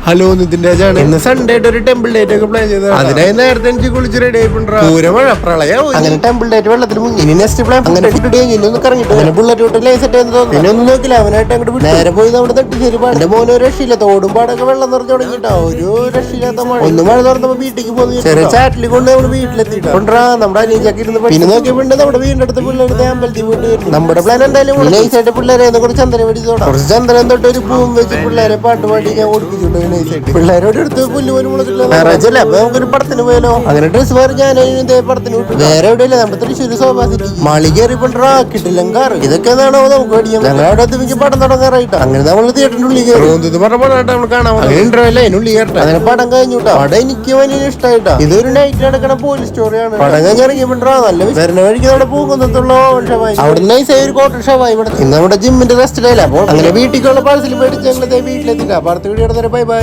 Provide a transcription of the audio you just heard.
Hello Nitin രാജാണ്. ഇന്ന് Sunday ആയിട്ട് ഒരു ടെമ്പിൾ ഡേറ്റ് ഒക്കെ പ്ലാൻ ചെയ്തത്. അതിനായി നേരത്തെ എനിക്ക് കുളിച്ച് റെഡി ആയിപ്പോണ്ടാ. പൂരമഴ പ്രളയം അങ്ങനെ ടെമ്പിൾ ഡേറ്റ് വെള്ളത്തിൽ മുങ്ങി. ഇനി നെക്സ്റ്റ് പ്ലാൻ അങ്ങനെ ഇന്നൊന്ന് കറങ്ങിട്ട് അങ്ങനെ ബുള്ളറ്റ് വിട്ട് ലൈസെറ്റ് തോന്നുന്നു. പിന്നെ ഒന്നും നോക്കില്ല, അവനായിട്ട് അങ്ങോട്ട് നേരെ പോയി നമ്മുടെ തട്ടിശ്ശേരി പാട്. എന്റെ മോനെ ഒരു രക്ഷയില്ല, തോടും പാടൊക്കെ വെള്ളം നിറഞ്ഞു തുടങ്ങിട്ടാ. ഒരു രക്ഷയില്ലാത്ത മഴ. ഒന്ന് മഴ തുറന്നപ്പോ വീട്ടിലേക്ക് പോകുന്നു. ചെറിയ ചാറ്റിൽ കൊണ്ട് നമ്മുടെ വീട്ടിലെത്തിയിട്ടാ കൊണ്ടാ നമ്മുടെ അനിയച്ചൊക്കെ ഇരുന്ന്. പിന്നെ നോക്കിയപ്പോണ്ട് നമ്മുടെ വീടിന്റെ അടുത്ത് പിള്ളേരുടെ അമ്പലത്തിൽ പോയിട്ട് വരുന്നു. നമ്മുടെ പ്ലാൻ എന്തായാലും നൈസായിട്ട് പിള്ളേരെ കുറച്ച് ചന്ദനം പിടിച്ചോടാം. കുറച്ച് ചന്ദനം തൊട്ട് ഒരു പൂവും വെച്ച് പിള്ളേരെ പാട്ട് പാടി ഞാൻ ഓടിപ്പിച്ചിട്ടുണ്ട്. പിള്ളേരോട് എടുത്ത് പുല്ല് പോലും മുളക്കില്ല. അപ്പൊ നമുക്കൊരു പടത്തിന് പോയാലോ. അങ്ങനെ ഡ്രസ് വേറെ ഞാൻ പടത്തിന് വിട്ടു. വേറെ എവിടെയല്ല, നമ്മുടെ തൃശ്ശൂർ സോഫ സിറ്റി മാളി കയറി കിട്ടില്ലെങ്കിൽ കാറ്. ഇതൊക്കെ എന്താണോ നമുക്ക് പഠിക്കാം. ഞങ്ങളുടെ അടുത്ത് പടം തുടങ്ങാറായിട്ടാ. അങ്ങനെ നമ്മൾ തിയേറ്ററിന്റെ ഉള്ളിൽ കയറി പറഞ്ഞ പടമായിട്ട് നമ്മൾ കാണാം. ഇന്റർവെല്ല അതിനുള്ളിൽ കയറട്ടെ. അങ്ങനെ പടം കഴിഞ്ഞുട്ടാ. പടം എനിക്ക് വലിയ ഇഷ്ടമായിട്ടാ. ഇതൊരു നൈറ്റ് നടക്കണ പോലീസ് സ്റ്റോറിയാണ്. പടം കഴിഞ്ഞ് ഇറങ്ങിയപ്പോണ്ടാ നല്ല വരുന്ന വഴിക്ക് നമ്മുടെ പോകുന്നതുള്ള അവിടെ നൈസായി ഒരു കോട്ടൺ ഷവായി ഇവിടെ. ഇന്ന് നമ്മുടെ ജിമ്മിന്റെ റെസ്റ്റ് ആയില്ല. അപ്പോൾ അങ്ങനെ വീട്ടിലേക്കുള്ള പാഴ്സൽ മേടിച്ച് ഞങ്ങൾ വീട്ടിലെത്തില്ല. അപ്പൊ അടുത്ത വീഡിയോ ബൈ ബൈ.